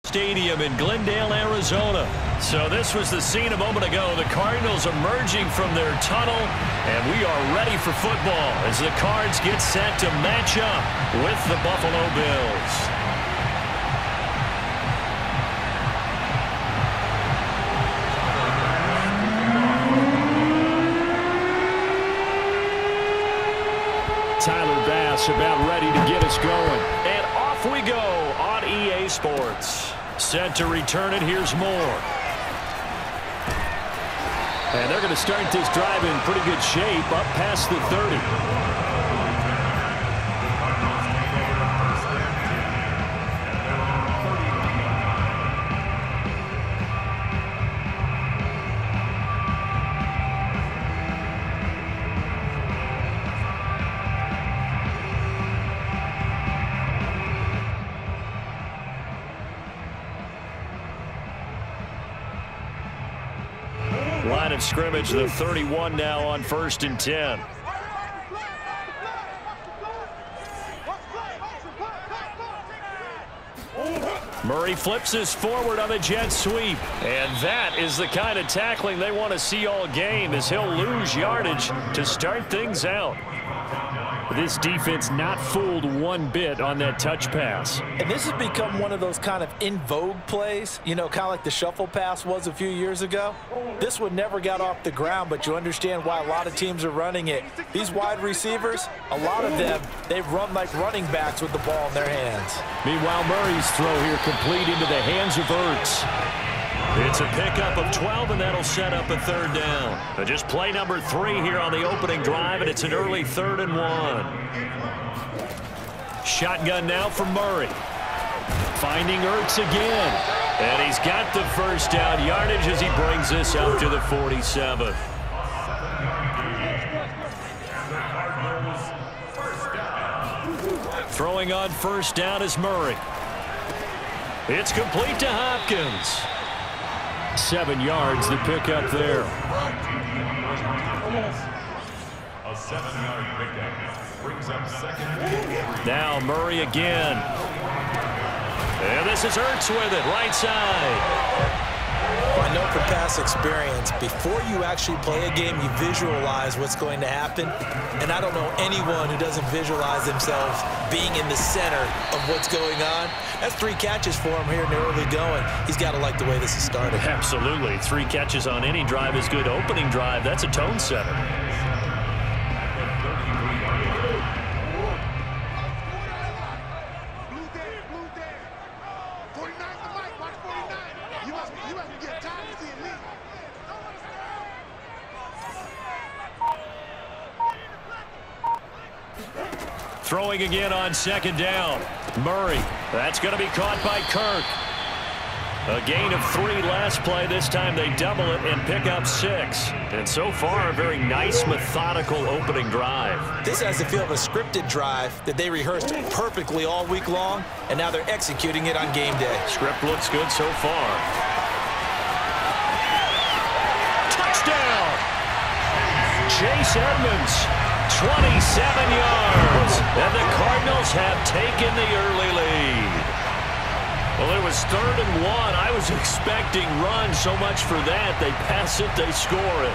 Stadium in Glendale, Arizona. So this was the scene a moment ago. The Cardinals emerging from their tunnel, and we are ready for football as the Cards get set to match up with the Buffalo Bills. Tyler Bass about ready to get us going. And off we go on EA Sports. Set to return it. Here's Moore. And they're going to start this drive in pretty good shape up past the 30. Line of scrimmage, the 31 now on 1st and 10. Murray flips this forward on the jet sweep. And that is the kind of tackling they want to see all game, as he'll lose yardage to start things out. This defense not fooled one bit on that touch pass. And this has become one of those kind of in vogue plays, you know, kind of like the shuffle pass was a few years ago. This one never got off the ground, but you understand why a lot of teams are running it. These wide receivers, a lot of them, they run like running backs with the ball in their hands. Meanwhile, Murray's throw here complete into the hands of Ertz. It's a pickup of 12, and that'll set up a 3rd down. Just play number 3 here on the opening drive, and it's an early 3rd and 1. Shotgun now for Murray. Finding Ertz again. And he's got the 1st down yardage as he brings this up to the 47. Throwing on 1st down is Murray. It's complete to Hopkins. 7 yards, the pickup there. A 7-yard pickup brings up 2nd. Now Murray again. And this is Ertz with it, right side. I know from past experience, before you actually play a game, you visualize what's going to happen. And I don't know anyone who doesn't visualize themselves being in the center of what's going on. That's 3 catches for him here in the early going. He's got to like the way this has started. Absolutely. 3 catches on any drive is good. Opening drive, that's a tone setter. Throwing again on 2nd down. Murray. That's going to be caught by Kirk. A gain of 3 last play. This time they double it and pick up 6. And so far, a very nice, methodical opening drive. This has the feel of a scripted drive that they rehearsed perfectly all week long, and now they're executing it on game day. Script looks good so far. Touchdown! Chase Edmonds. 27 yards, and the Cardinals have taken the early lead. Well, it was 3rd and 1. I was expecting run so much for that. They pass it, they score it.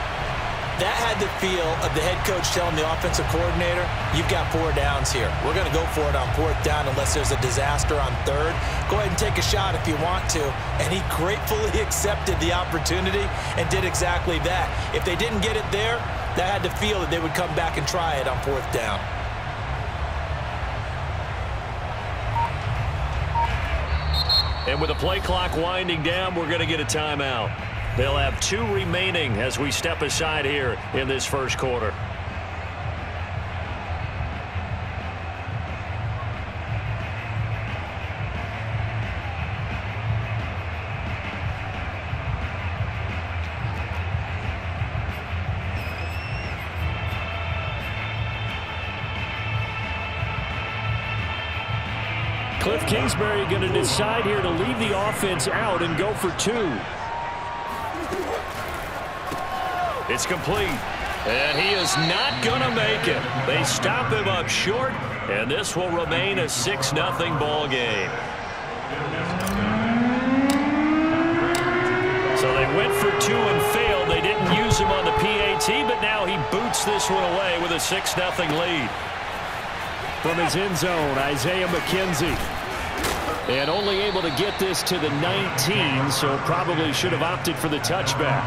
That had the feel of the head coach telling the offensive coordinator, you've got 4 downs here. We're going to go for it on 4th down unless there's a disaster on 3rd. Go ahead and take a shot if you want to. And he gratefully accepted the opportunity and did exactly that. If they didn't get it there, that had to feel that they would come back and try it on 4th down. And with the play clock winding down, we're going to get a timeout. They'll have 2 remaining as we step aside here in this 1st quarter. Cliff Kingsbury going to decide here to leave the offense out and go for 2. It's complete. And he is not going to make it. They stop him up short, and this will remain a 6-0 ball game. now he boots this one away with a 6-0 lead. From his end zone, Isaiah McKenzie. And only able to get this to the 19, so probably should have opted for the touchback.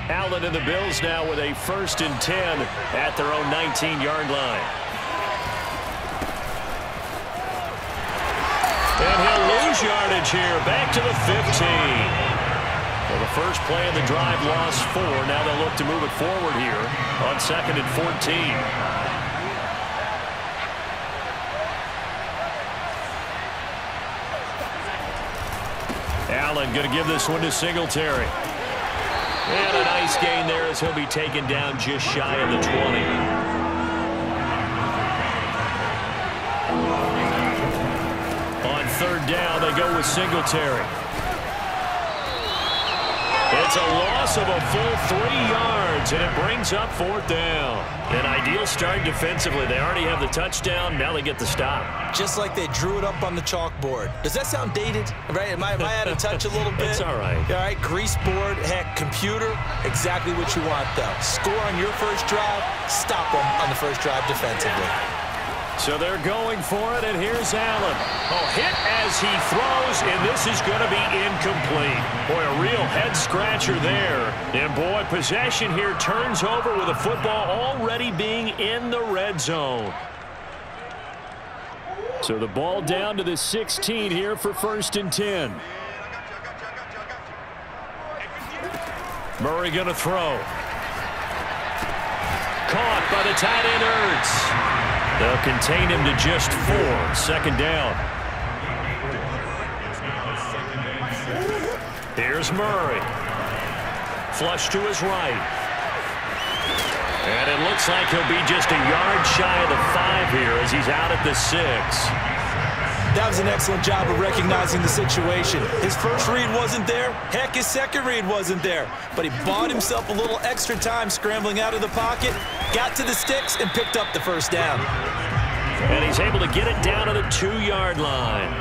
Allen and the Bills now with a 1st and 10 at their own 19-yard line. And he'll lose yardage here, back to the 15. Well, the first play of the drive lost 4. Now they'll look to move it forward here on 2nd and 14. Allen going to give this one to Singletary. And a nice gain there as he'll be taken down just shy of the 20. On 3rd down, they go with Singletary. It's a loss of a full 3 yards, and it brings up 4th down. An ideal start defensively. They already have the touchdown. Now they get the stop. Just like they drew it up on the chalkboard. Does that sound dated? Right? Am I out of touch a little bit? It's all right. All right, grease board, heck, computer, exactly what you want, though. Score on your first drive, stop them on the first drive defensively. So they're going for it, and here's Allen. Oh, hit as he throws, and this is going to be incomplete. Boy, a real head-scratcher there. And, boy, possession here turns over with the football already being in the red zone. So the ball down to the 16 here for 1st and 10. Murray going to throw. Caught by the tight end, Ertz. They'll contain him to just 4. 2nd down. Here's Murray. Flush to his right. And it looks like he'll be just a yard shy of the 5 here as he's out at the 6. That was an excellent job of recognizing the situation. His first read wasn't there. Heck, his second read wasn't there. But he bought himself a little extra time scrambling out of the pocket, got to the sticks, and picked up the 1st down. And he's able to get it down to the 2-yard line.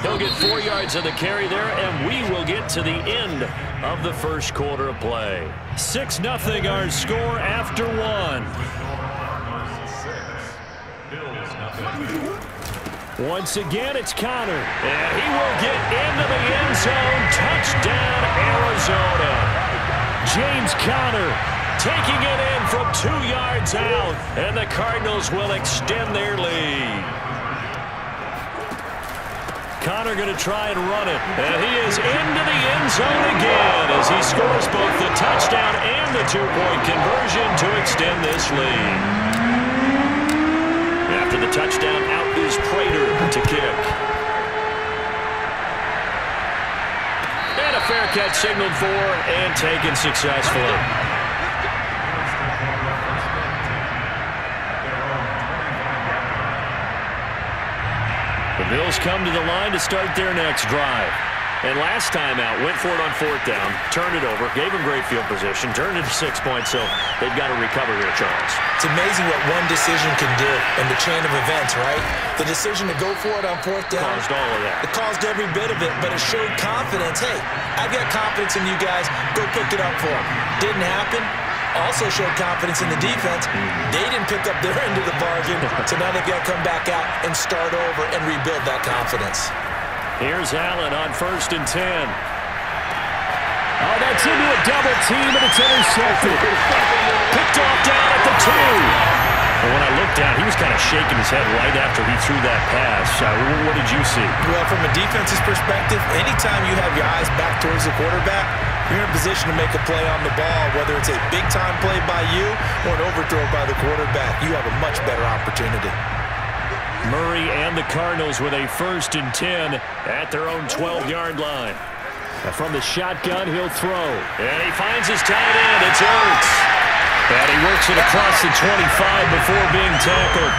He'll get 4 yards of the carry there, and we will get to the end of the first quarter of play. 6-0 our score after 1. Once again, it's Connor. And he will get into the end zone. Touchdown, Arizona. James Conner taking it in from 2 yards out. And the Cardinals will extend their lead. Conner going to try and run it. And he is into the end zone again as he scores both the touchdown and the 2-point conversion to extend this lead. After the touchdown, out is Prater to kick. And a fair catch signaled for and taken successfully. The Bills come to the line to start their next drive. And last time out, went for it on 4th down, turned it over, gave him great field position, turned it to 6 points, so they've got to recover here, Charles. It's amazing what one decision can do in the chain of events, right? The decision to go for it on 4th down. Caused all of that. It caused every bit of it, but it showed confidence. Hey, I've got confidence in you guys. Go pick it up for them. Didn't happen. Also showed confidence in the defense. They didn't pick up their end of the bargain, so now they've got to come back out and start over and rebuild that confidence. Here's Allen on 1st and 10. Oh, that's into a double team, and it's intercepted. Picked off down at the 2. And when I looked down, he was kind of shaking his head right after he threw that pass. What did you see? Well, from a defense's perspective, anytime you have your eyes back towards the quarterback, you're in a position to make a play on the ball, whether it's a big-time play by you or an overthrow by the quarterback. You have a much better opportunity. Murray and the Cardinals with a 1st and 10 at their own 12-yard line. From the shotgun, he'll throw. And he finds his tight end. It's Ertz. And he works it across the 25 before being tackled.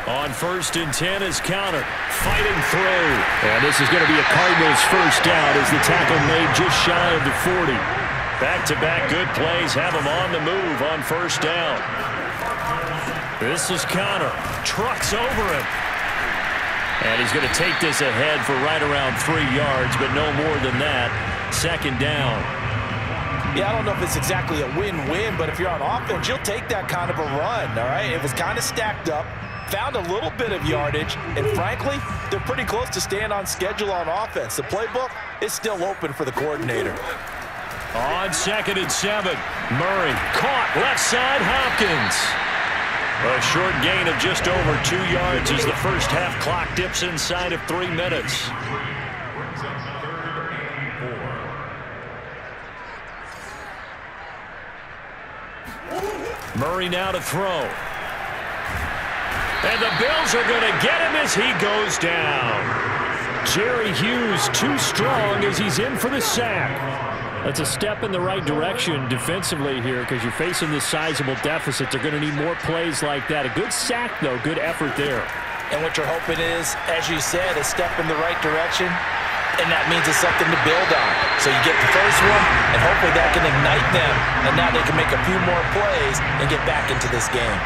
On 1st and 10 is Conner fighting through. And this is going to be a Cardinals 1st down as the tackle made just shy of the 40. Back-to-back good plays have him on the move on first down. This is Connor. Trucks over him. And he's going to take this ahead for right around 3 yards, but no more than that. Second down. Yeah, I don't know if it's exactly a win-win, but if you're on offense, you'll take that kind of a run, all right? It was kind of stacked up, found a little bit of yardage, and frankly, they're pretty close to staying on schedule on offense. The playbook is still open for the coordinator. On 2nd and 7, Murray caught left side, Hopkins. A short gain of just over 2 yards as the first half clock dips inside of 3 minutes. Murray now to throw. And the Bills are going to get him as he goes down. Jerry Hughes too strong as he's in for the sack. That's a step in the right direction defensively here because you're facing this sizable deficit. They're going to need more plays like that. A good sack, though. Good effort there. And what you're hoping is, as you said, a step in the right direction, and that means it's something to build on. So you get the first one, and hopefully that can ignite them, and now they can make a few more plays and get back into this game.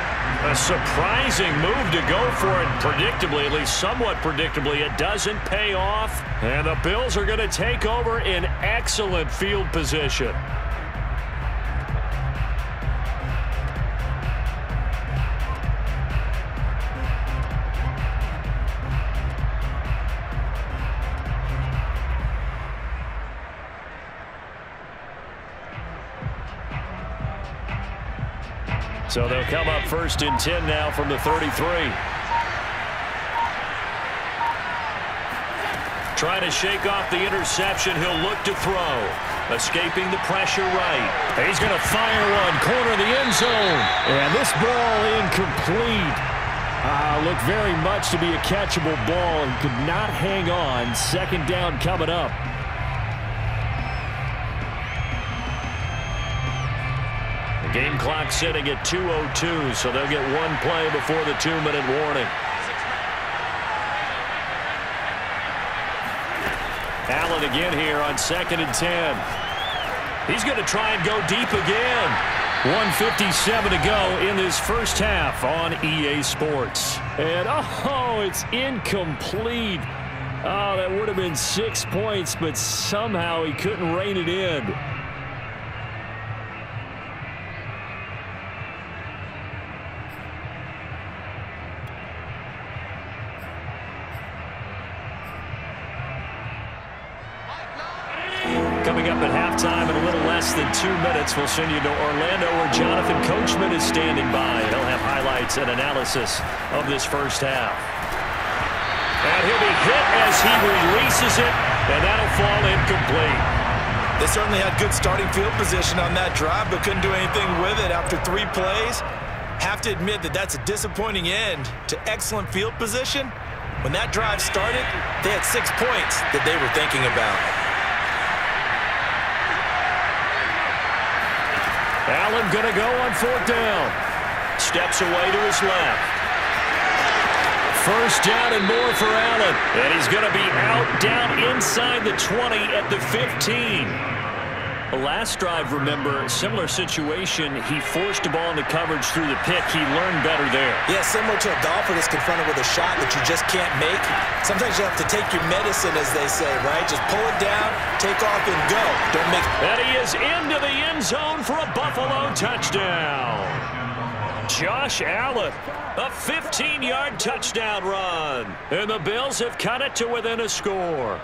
A surprising move to go for it predictably, at least somewhat predictably. It doesn't pay off, and the Bills are going to take over in excellent field position. So they'll come up 1st and 10 now from the 33. Trying to shake off the interception. He'll look to throw. Escaping the pressure right. He's going to fire one. Corner of the end zone. And this ball incomplete. Looked very much to be a catchable ball and could not hang on. 2nd down coming up. Game clock sitting at 2:02, so they'll get one play before the 2-minute warning. Allen again here on 2nd and 10. He's going to try and go deep again. 1:57 to go in this first half on EA Sports. And, oh, it's incomplete. Oh, that would have been 6 points, but somehow he couldn't rein it in. Coming up at halftime in a little less than 2 minutes, we'll send you to Orlando where Jonathan Coachman is standing by. He'll have highlights and analysis of this first half. And he'll be hit as he releases it, and that'll fall incomplete. They certainly had good starting field position on that drive, but couldn't do anything with it after 3 plays. Have to admit that that's a disappointing end to excellent field position. When that drive started, they had 6 points that they were thinking about. Allen going to go on 4th down. Steps away to his left. First down and more for Allen. And he's going to be out down inside the 20 at the 15. The last drive, remember, similar situation. He forced a ball into coverage through the pick. He learned better there. Yeah, similar to a golfer that's confronted with a shot that you just can't make. Sometimes you have to take your medicine, as they say, right? Just pull it down, take off, and go. Don't make... And he is into the end zone for a Buffalo touchdown. Josh Allen, a 15-yard touchdown run. And the Bills have cut it to within a score.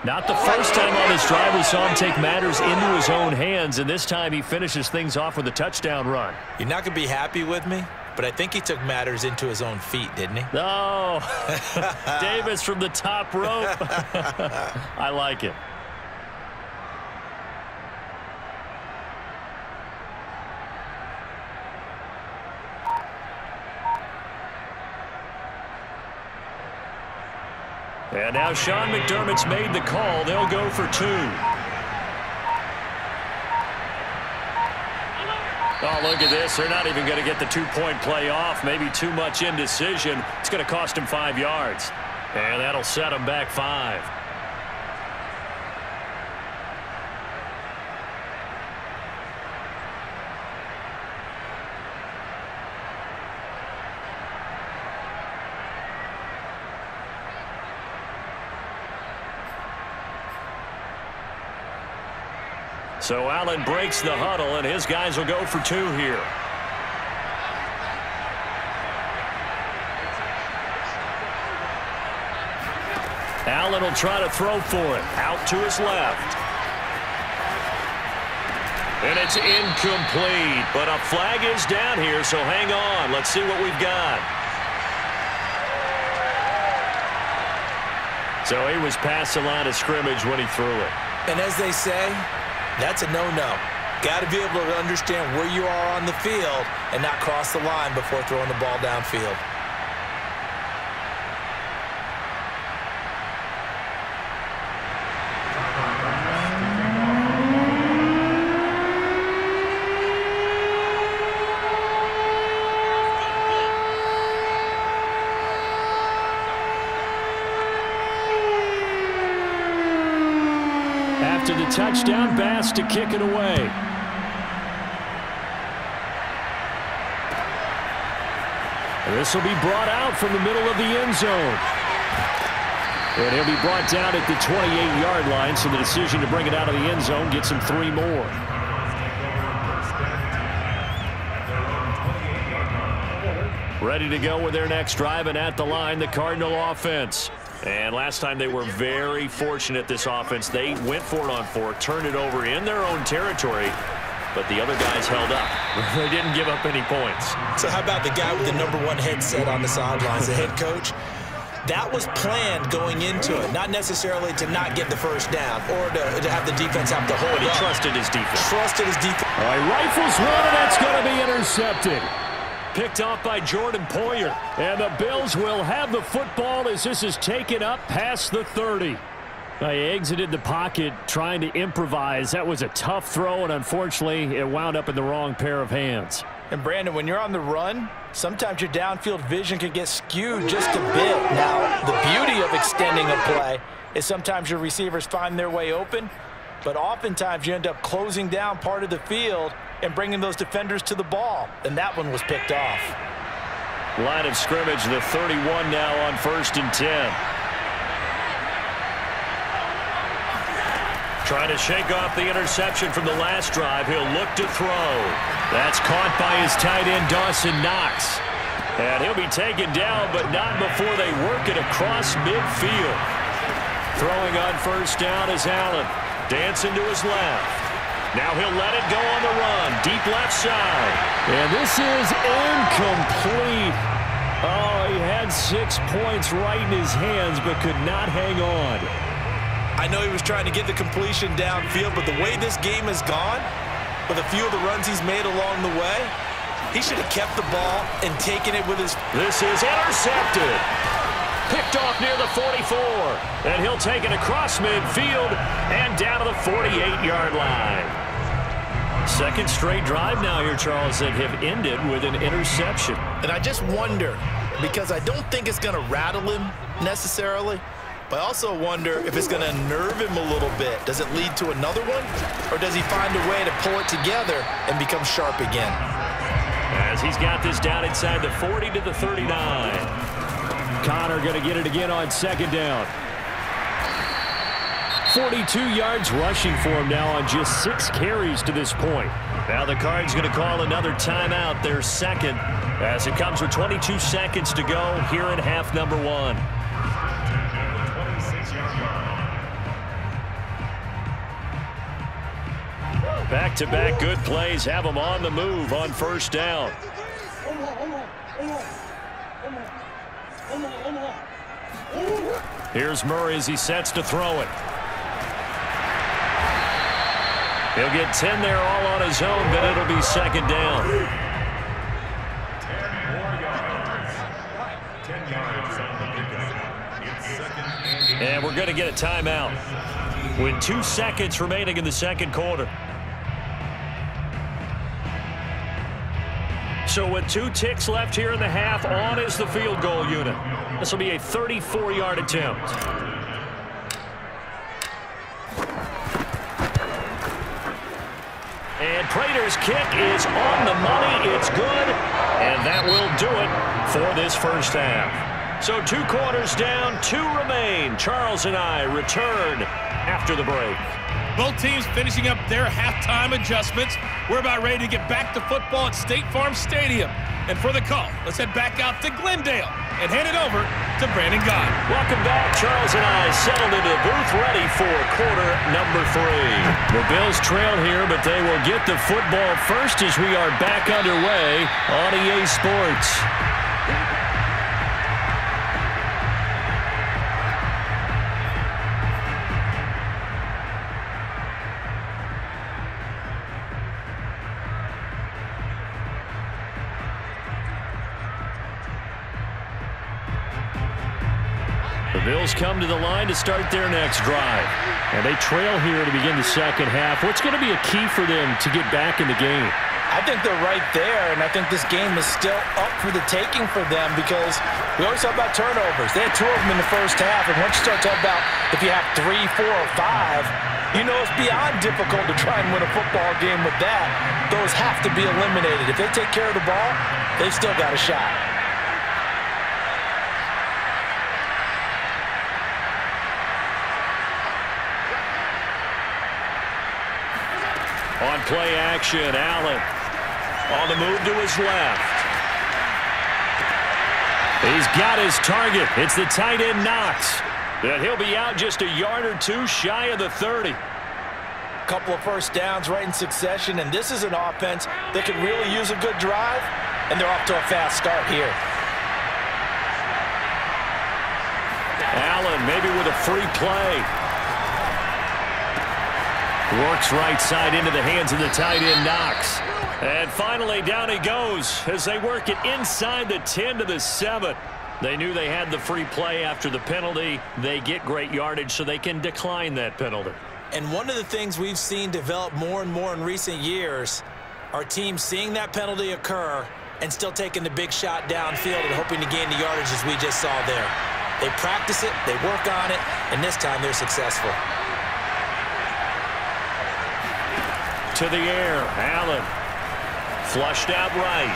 Not the first time on this drive we saw him take matters into his own hands, and this time he finishes things off with a touchdown run. You're not going to be happy with me, but I think he took matters into his own feet, didn't he? No. Davis from the top rope. I like it. And now Sean McDermott's made the call. They'll go for 2. Oh, look at this. They're not even going to get the 2-point play off. Maybe too much indecision. It's going to cost him 5 yards. And that'll set him back 5. So Allen breaks the huddle, and his guys will go for 2 here. Allen will try to throw for it. Out to his left. And it's incomplete, but a flag is down here, so hang on. Let's see what we've got. So he was past the line of scrimmage when he threw it. And as they say, that's a no-no. Got to be able to understand where you are on the field and not cross the line before throwing the ball downfield. After the touchdown, Bass to kick it away. This will be brought out from the middle of the end zone. And he'll be brought down at the 28-yard line, so the decision to bring it out of the end zone gets him 3 more. Ready to go with their next drive, and at the line, the Cardinal offense. And last time they were very fortunate, this offense. They went for it on 4, turned it over in their own territory, but the other guys held up. They didn't give up any points. So how about the guy with the #1 headset on the sidelines, the head coach? That was planned going into it, not necessarily to not get the first down or to have the defense have to hold But he up. trusted his defense. Trusted his defense. All right, rifles one, and that's going to be intercepted. Picked off by Jordan Poyer. And the Bills will have the football as this is taken up past the 30. He exited the pocket trying to improvise. That was a tough throw, and unfortunately, it wound up in the wrong pair of hands. And, Brandon, when you're on the run, sometimes your downfield vision can get skewed just a bit. Now, the beauty of extending a play is sometimes your receivers find their way open, but oftentimes you end up closing down part of the field and bringing those defenders to the ball, and that one was picked off. Line of scrimmage, the 31 now on 1st and 10. Trying to shake off the interception from the last drive. He'll look to throw. That's caught by his tight end, Dawson Knox. And he'll be taken down, but not before they work it across midfield. Throwing on 1st down is Allen. Dancing to his left. Now he'll let it go on the run. Deep left side. And this is incomplete. Oh, he had 6 points right in his hands, but could not hang on. I know he was trying to get the completion downfield, but the way this game has gone, with a few of the runs he's made along the way, he should have kept the ball and taken it with his... This is intercepted. Picked off near the 44. And he'll take it across midfield and down to the 48-yard line. Second straight drive now here, Charles, that have ended with an interception. And I just wonder, because I don't think it's going to rattle him necessarily, but I also wonder if it's going to nerve him a little bit. Does it lead to another one? Or does he find a way to pull it together and become sharp again? As he's got this down inside the 40 to the 39. Connor going to get it again on 2nd down. 42 yards rushing for him now on just 6 carries to this point. Now the Cards going to call another timeout, their second, as it comes with 22 seconds to go here in half number 1. Back-to-back good plays have them on the move on 1st down. Here's Murray as he sets to throw it. He'll get 10 there all on his own, but it'll be 2nd down. 10 yards. 10 yards on the pickup. It's 2nd and we're going to get a timeout with 2 seconds remaining in the 2nd quarter. So with 2 ticks left here in the half, on is the field goal unit. This will be a 34-yard attempt. And Prater's kick is on the money. It's good. And that will do it for this first half. So 2 quarters down, 2 remain. Charles and I return after the break. Both teams finishing up their halftime adjustments. We're about ready to get back to football at State Farm Stadium. And for the call, let's head back out to Glendale and hand it over to Brandon Gott. Welcome back. Charles and I settled into the booth ready for quarter number 3. The Bills trail here, but they will get the football first as we are back underway on EA Sports. The Bills come to the line to start their next drive. And they trail here to begin the second half. What's going to be a key for them to get back in the game? I think they're right there, and I think this game is still up for the taking for them because we always talk about turnovers. They had 2 of them in the first half, and once you start talking about if you have 3, 4, or 5, you know it's beyond difficult to try and win a football game with that. Those have to be eliminated. If they take care of the ball, they've still got a shot. On play action, Allen on the move to his left. He's got his target. It's the tight end Knox. And he'll be out just a yard or 2 shy of the 30. Couple of first downs right in succession, and this is an offense that could really use a good drive, and they're off to a fast start here. Allen maybe with a free play. Works right side into the hands of the tight end Knox. And finally down he goes as they work it inside the 10 to the 7. They knew they had the free play after the penalty. They get great yardage so they can decline that penalty. And one of the things we've seen develop more and more in recent years are teams seeing that penalty occur and still taking the big shot downfield and hoping to gain the yardage as we just saw there. They practice it, they work on it, and this time they're successful. To the air, Allen. Flushed out right.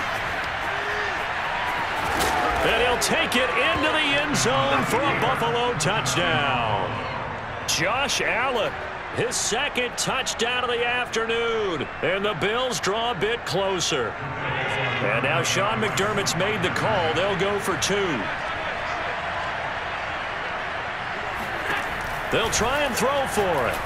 And he'll take it into the end zone for a Buffalo touchdown. Josh Allen, his second touchdown of the afternoon. And the Bills draw a bit closer. And now Sean McDermott's made the call. They'll go for 2. They'll try and throw for it.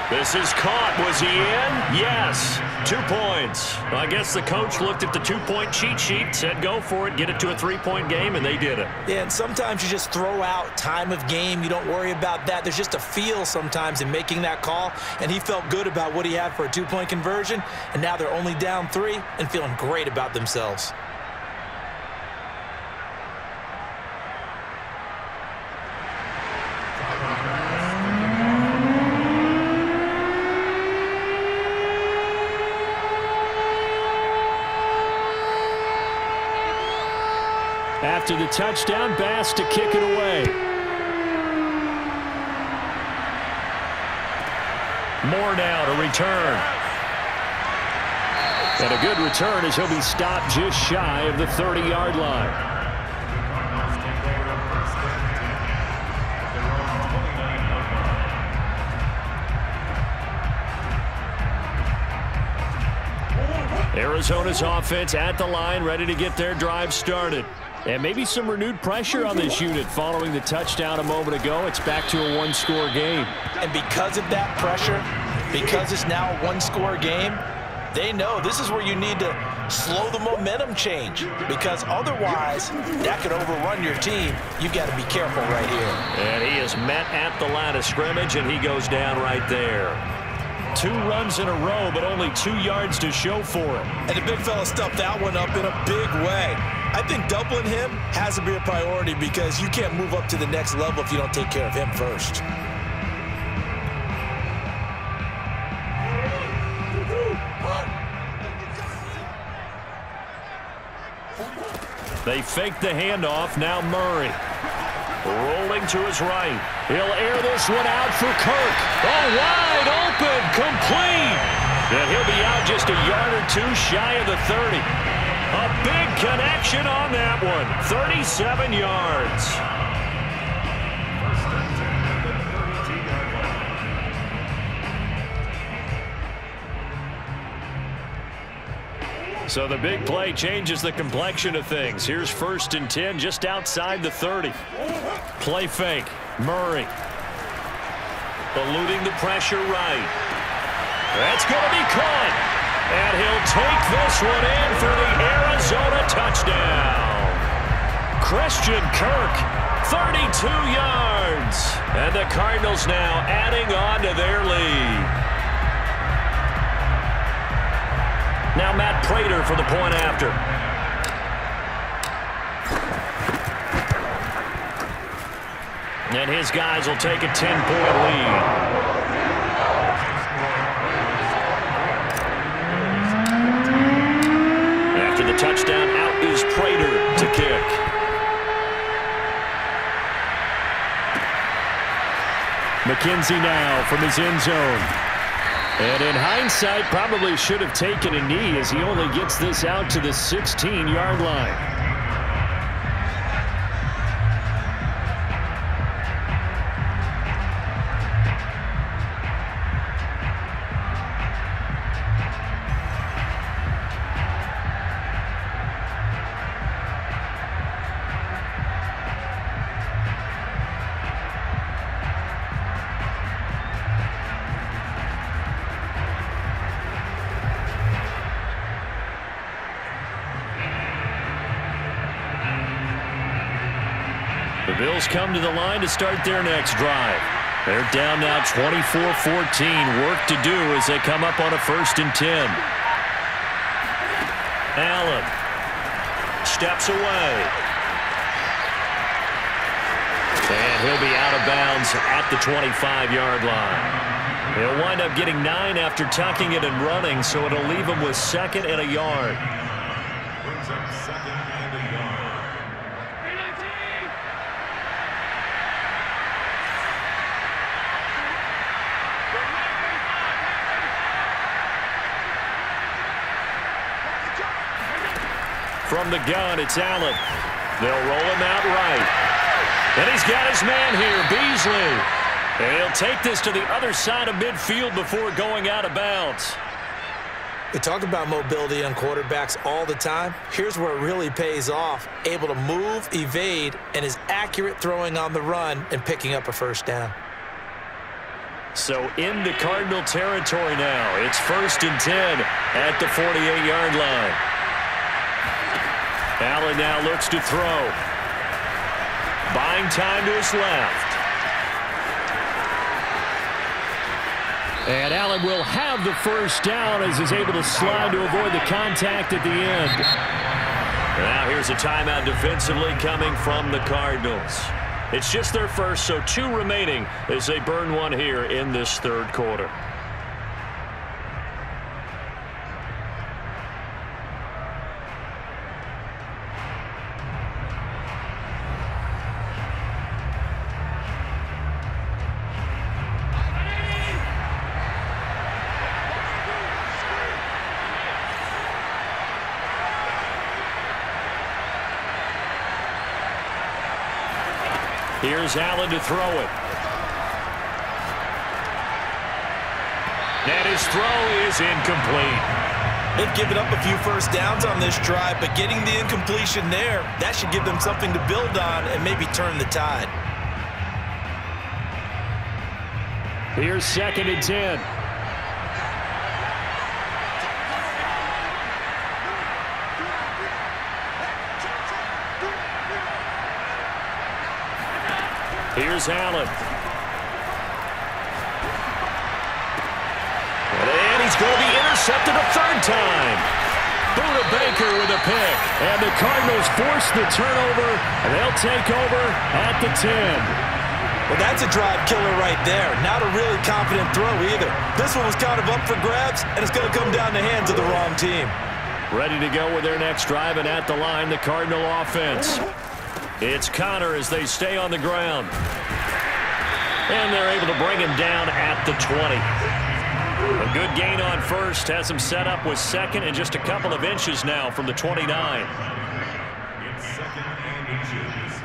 This is caught. Was he in? Yes. 2 points. I guess the coach looked at the 2-point cheat sheet, said go for it, get it to a 3-point game, and they did it. Yeah, and sometimes you just throw out time of game. You don't worry about that. There's just a feel sometimes in making that call, and he felt good about what he had for a 2-point conversion, and now they're only down 3 and feeling great about themselves. After the touchdown, Bass to kick it away. Moore now to return. And a good return as he'll be stopped just shy of the 30-yard line. Arizona's offense at the line, ready to get their drive started. And maybe some renewed pressure on this unit following the touchdown a moment ago. It's back to a 1-score game. And because of that pressure, because it's now a 1-score game, they know this is where you need to slow the momentum change, because otherwise that could overrun your team. You've got to be careful right here. And he is met at the line of scrimmage, and he goes down right there. 2 runs in a row, but only 2 yards to show for it. And the big fella stuffed that one up in a big way. I think doubling him has to be a priority because you can't move up to the next level if you don't take care of him first. They fake the handoff. Now Murray. Rolling to his right. He'll air this one out for Kirk. Oh, wide open. Complete. And he'll be out just a yard or 2 shy of the 30. A big connection on that one. 37 yards. So the big play changes the complexion of things. Here's 1st and 10 just outside the 30. Play fake. Murray. Eluding the pressure right. That's going to be caught. And he'll take this one in for the Arizona touchdown. Christian Kirk, 32 yards. And the Cardinals now adding on to their lead. Now Matt Prater for the point after. And his guys will take a 10-point lead. After the touchdown, out is Prater to kick. McKenzie now from his end zone. And in hindsight, probably should have taken a knee as he only gets this out to the 16-yard line. The Bills come to the line to start their next drive. They're down now 24-14. Work to do as they come up on a 1st and 10. Allen steps away. And he'll be out of bounds at the 25-yard line. He'll wind up getting 9 after tucking it and running, so it'll leave him with 2nd and a yard. Brings up 2nd and a yard. From the gun, it's Allen. They'll roll him out right. And he's got his man here, Beasley. And he'll take this to the other side of midfield before going out of bounds. We talk about mobility on quarterbacks all the time. Here's where it really pays off. Able to move, evade, and is accurate throwing on the run and picking up a 1st down. So in the Cardinal territory now. It's 1st and 10 at the 48-yard line. Allen now looks to throw. Buying time to his left. And Allen will have the 1st down as he's able to slide to avoid the contact at the end. Now here's a timeout defensively coming from the Cardinals. It's just their first, so 2 remaining as they burn one here in this 3rd quarter. Here's Allen to throw it. And his throw is incomplete. They've given up a few 1st downs on this drive, but getting the incompletion there, that should give them something to build on and maybe turn the tide. Here's 2nd and 10. Here's Allen. And he's going to be intercepted a 3rd time. Buda Baker with a pick. And the Cardinals force the turnover, and they'll take over at the 10. Well, that's a drive killer right there. Not a really confident throw either. This one was kind of up for grabs, and it's going to come down the hands of the wrong team. Ready to go with their next drive, and at the line, the Cardinal offense. It's Connor as they stay on the ground. And they're able to bring him down at the 20. A good gain on 1st. Has him set up with 2nd and just a couple of inches now from the 29. It's 2nd and inches.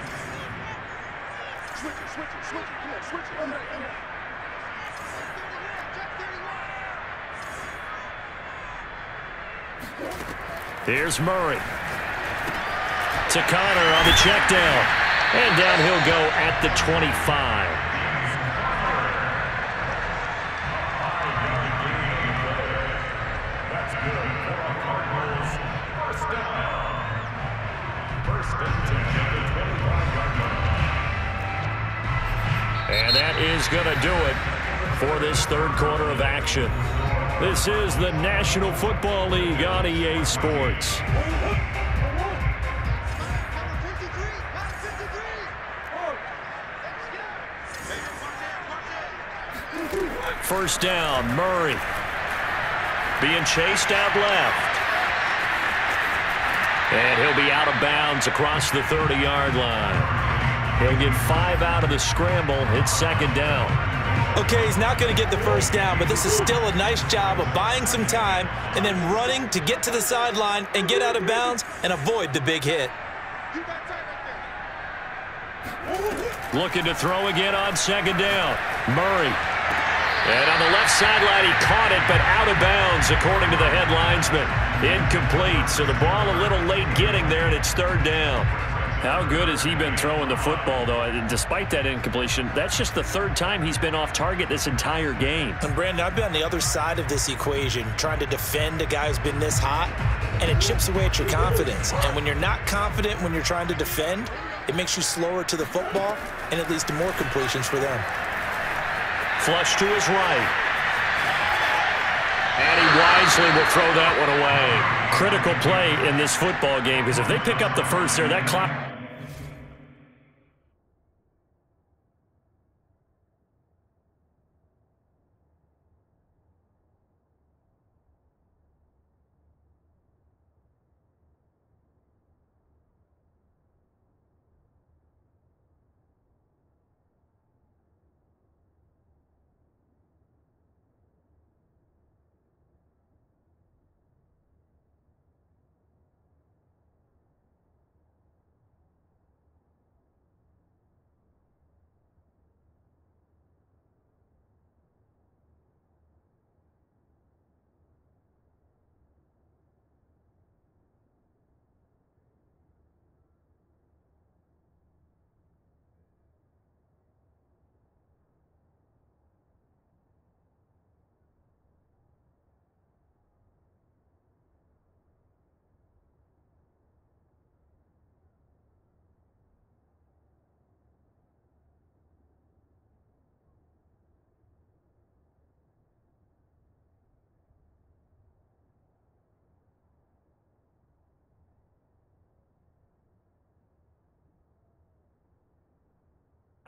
Here's Murray. To Connor on the check down. And down he'll go at the 25. And that is going to do it for this third quarter of action. This is the National Football League on EA Sports. First down, Murray. Being chased out left. And he'll be out of bounds across the 30-yard line. He'll get 5 out of the scramble. It's second down. Okay, he's not going to get the first down, but this is still a nice job of buying some time and then running to get to the sideline and get out of bounds and avoid the big hit. Looking to throw again on second down. Murray. And on the left sideline, he caught it, but out of bounds, according to the head linesman. Incomplete, so the ball a little late getting there, and it's third down. How good has he been throwing the football, though? And despite that incompletion, that's just the third time he's been off target this entire game. And, Brandon, I've been on the other side of this equation, trying to defend a guy who's been this hot, and it chips away at your confidence. And when you're not confident when you're trying to defend, it makes you slower to the football, and it leads to more completions for them. Flush to his right. And he wisely will throw that one away. Critical play in this football game, because if they pick up the first there, that clock...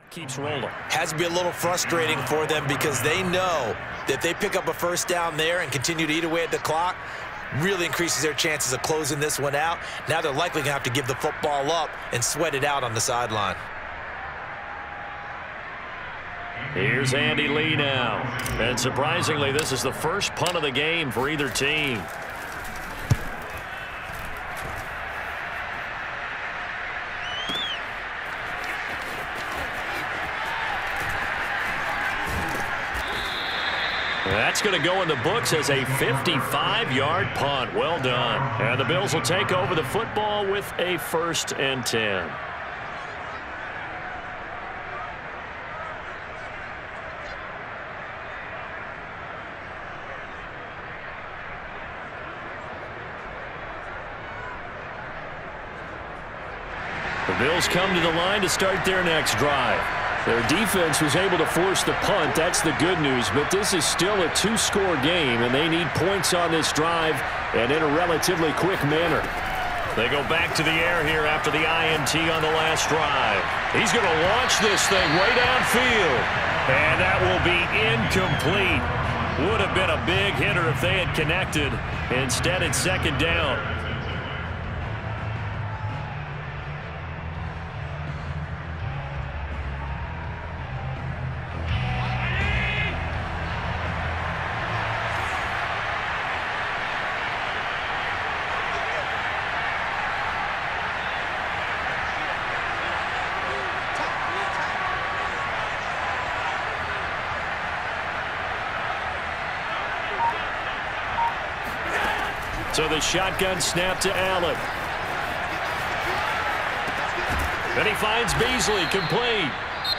keeps rolling. Has to be a little frustrating for them because they know that if they pick up a first down there and continue to eat away at the clock, really increases their chances of closing this one out. Now they're likely going to have to give the football up and sweat it out on the sideline. Here's Andy Lee now. And surprisingly, this is the first punt of the game for either team. That's going to go in the books as a 55-yard punt. Well done. And the Bills will take over the football with a 1st and 10. The Bills come to the line to start their next drive. Their defense was able to force the punt. That's the good news. But this is still a 2-score game, and they need points on this drive and in a relatively quick manner. They go back to the air here after the INT on the last drive. He's going to launch this thing way downfield. And that will be incomplete. Would have been a big hitter if they had connected. Instead, it's second down. So the shotgun snap to Allen. Then he finds Beasley, complete.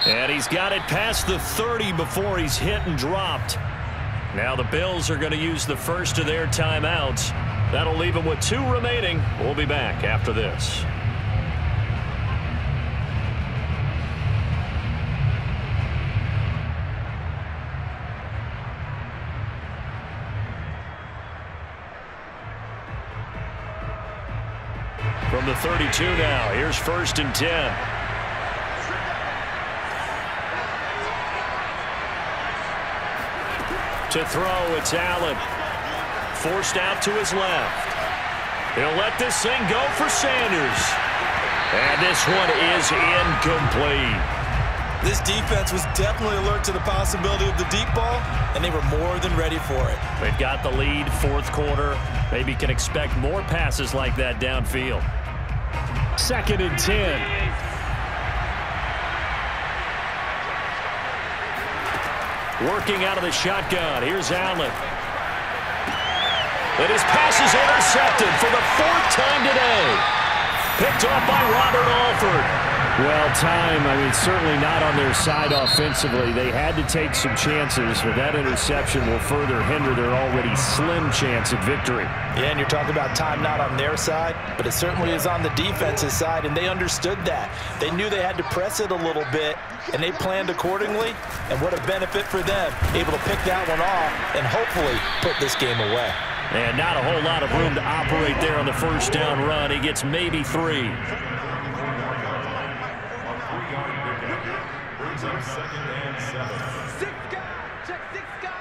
And he's got it past the 30 before he's hit and dropped. Now the Bills are going to use the first of their timeouts. That'll leave them with 2 remaining. We'll be back after this. From the 32 now, here's 1st and 10. To throw, it's Allen. Forced out to his left. He'll let this thing go for Sanders. And this one is incomplete. This defense was definitely alert to the possibility of the deep ball, and they were more than ready for it. They've got the lead, 4th quarter. Maybe can expect more passes like that downfield. 2nd and 10. Working out of the shotgun. Here's Allen. And his pass is intercepted for the 4th time today. Picked off by Robert Alford. Well, certainly not on their side offensively. They had to take some chances, but that interception will further hinder their already slim chance at victory. Yeah, and you're talking about time not on their side, but it certainly is on the defense's side, and they understood that. They knew they had to press it a little bit, and they planned accordingly, and what a benefit for them, able to pick that one off and hopefully put this game away. And not a whole lot of room to operate there on the 1st down run. He gets maybe 3. Brings up 2nd and 7. 6 guys. Check 6 guys.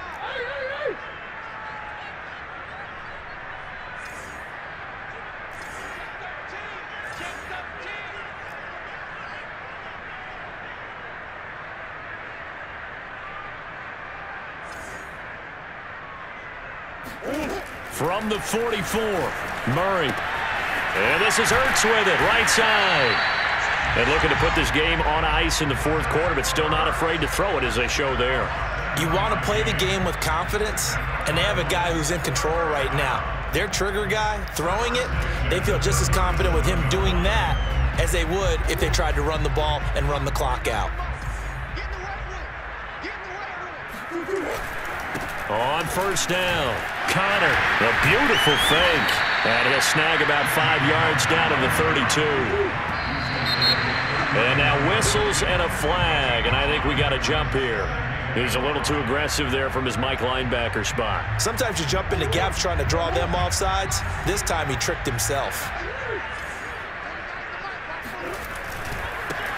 From the 44, Murray. And this is Ertz with it, right side. And looking to put this game on ice in the 4th quarter, but still not afraid to throw it as they show there. You want to play the game with confidence, and they have a guy who's in control right now. Their trigger guy, throwing it, they feel just as confident with him doing that as they would if they tried to run the ball and run the clock out. On 1st down, Connor, a beautiful fake. And he'll snag about 5 yards down to the 32. And now whistles and a flag, and I think we got a jump here. He's a little too aggressive there from his Mike linebacker spot. Sometimes you jump into gaps trying to draw them off sides. This time he tricked himself.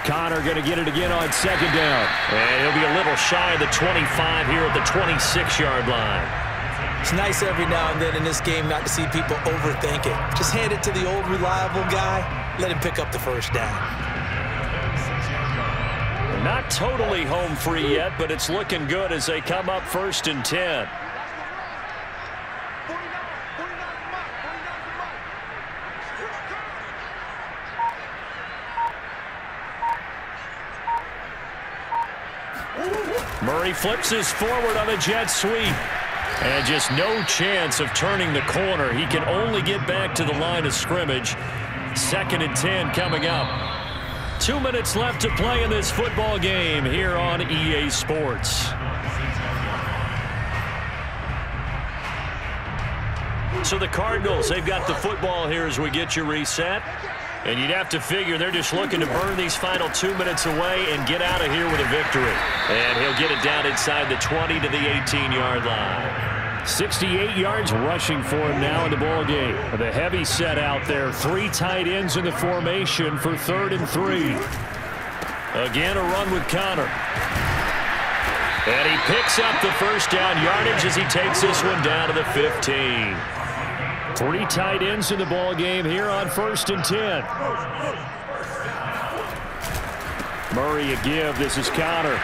Connor going to get it again on 2nd down. And he'll be a little shy of the 25 here at the 26-yard line. It's nice every now and then in this game not to see people overthink it. Just hand it to the old reliable guy. Let him pick up the 1st down. Not totally home free yet, but it's looking good as they come up 1st and 10. Murray flips his forward on a jet sweep. And just no chance of turning the corner. He can only get back to the line of scrimmage. 2nd and 10 coming up. 2 minutes left to play in this football game here on EA Sports. So the Cardinals, they've got the football here as we get you reset. And you'd have to figure they're just looking to burn these final 2 minutes away and get out of here with a victory. And he'll get it down inside the 20 to the 18-yard line. 68 yards rushing for him now in the ball game. The heavy set out there. 3 tight ends in the formation for 3rd and 3. Again, a run with Connor. And he picks up the 1st down yardage as he takes this one down to the 15. 3 tight ends in the ball game here on 1st and 10. Murray a give. This is Connor.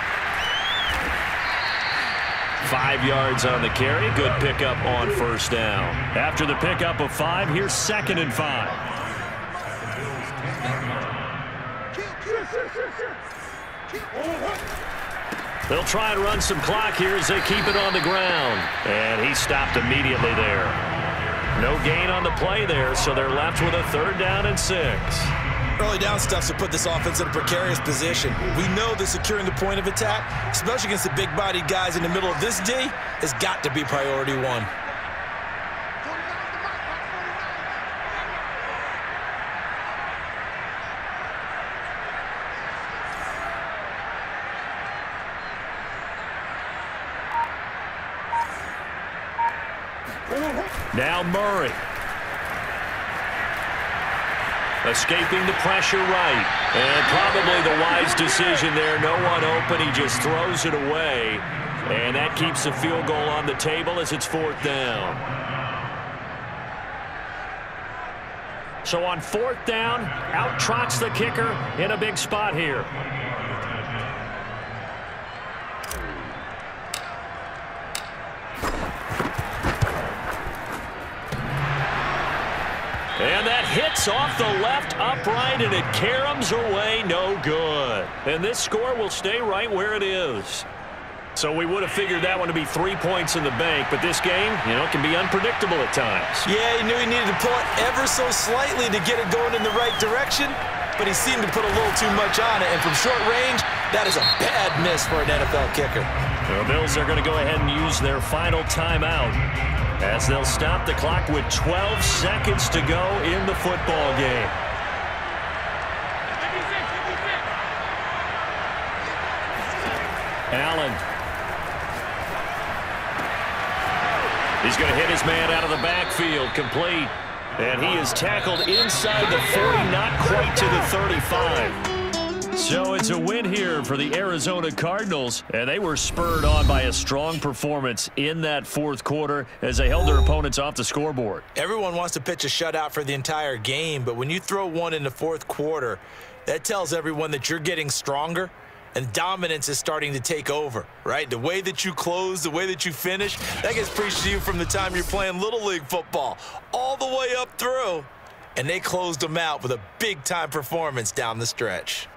5 yards on the carry. Good pickup on 1st down. After the pickup of 5, here's 2nd and 5. They'll try and run some clock here as they keep it on the ground. And he stopped immediately there. No gain on the play there, so they're left with a 3rd down and 6. Early down stuff to put this offense in a precarious position. We know that securing the point of attack, especially against the big-bodied guys in the middle of this D, has got to be priority 1. Now Murray. Escaping the pressure right. And probably the wise decision there. No one open. He just throws it away. And that keeps the field goal on the table as it's 4th down. So on 4th down, out trots the kicker in a big spot here. And that hits off the left upright, and it caroms away, no good. And this score will stay right where it is. So we would have figured that one to be 3 points in the bank, but this game, can be unpredictable at times. Yeah, he knew he needed to pull it ever so slightly to get it going in the right direction, but he seemed to put a little too much on it, and from short range, that is a bad miss for an NFL kicker. The Bills are going to go ahead and use their final timeout as they'll stop the clock with 12 seconds to go in the football game. Allen. He's going to hit his man out of the backfield, complete. And he is tackled inside the 40, not quite to the 35. So it's a win here for the Arizona Cardinals, and they were spurred on by a strong performance in that 4th quarter as they held their opponents off the scoreboard. Everyone wants to pitch a shutout for the entire game, but when you throw one in the 4th quarter, that tells everyone that you're getting stronger and dominance is starting to take over, right? The way that you close, the way that you finish, that gets preached to you from the time you're playing Little League football all the way up through, and they closed them out with a big-time performance down the stretch.